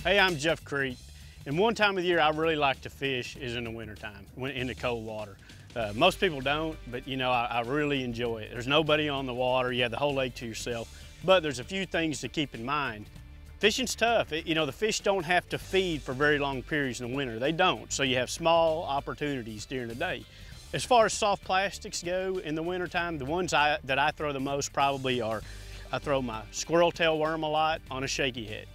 Hey, I'm Jeff Kriet, and one time of the year I really like to fish is in the wintertime, in the cold water. Most people don't, but you know, I really enjoy it. There's nobody on the water, you have the whole lake to yourself, but there's a few things to keep in mind. Fishing's tough. You know, the fish don't have to feed for very long periods in the winter. They don't, so you have small opportunities during the day. As far as soft plastics go in the wintertime, the ones that I throw the most probably are, I throw my squirrel tail worm a lot on a shaky head.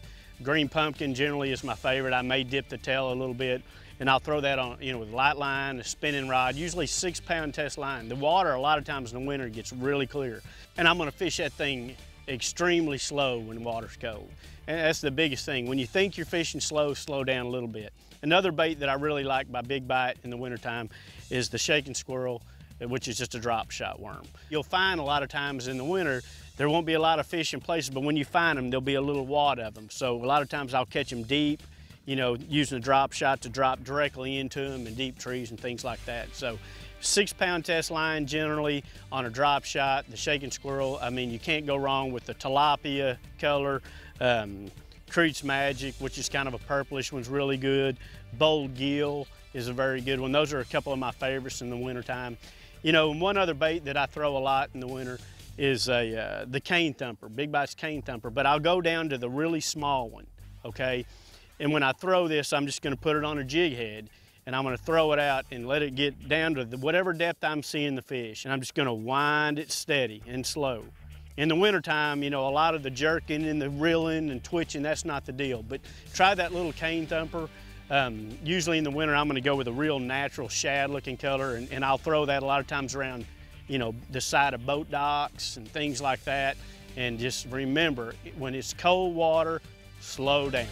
Green pumpkin generally is my favorite. I may dip the tail a little bit, and I'll throw that on, you know, with light line, a spinning rod, usually 6-pound test line. The water a lot of times in the winter gets really clear, and I'm gonna fish that thing extremely slow when the water's cold. And that's the biggest thing. When you think you're fishing slow, slow down a little bit. Another bait that I really like by big bite in the wintertime is the shaking squirrel, which is just a drop shot worm. You'll find a lot of times in the winter, there won't be a lot of fish in places, but when you find them, there'll be a little wad of them. So a lot of times I'll catch them deep, you know, using a drop shot to drop directly into them in deep trees and things like that. So 6-pound test line generally on a drop shot. The shaking squirrel, I mean, you can't go wrong with the tilapia color. Kriet's Magic, which is kind of a purplish one's really good. Bold gill is a very good one. Those are a couple of my favorites in the wintertime. You know, and one other bait that I throw a lot in the winter is the cane thumper, Big Bites cane thumper, but I'll go down to the really small one, okay? And when I throw this, I'm just gonna put it on a jig head, and I'm gonna throw it out and let it get down to whatever depth I'm seeing the fish, and I'm just gonna wind it steady and slow. In the wintertime, you know, a lot of the jerking and the reeling and twitching, that's not the deal, but try that little cane thumper. Usually in the winter, I'm gonna go with a real natural shad looking color, and I'll throw that a lot of times around, you know, the side of boat docks and things like that. And just remember, when it's cold water, slow down.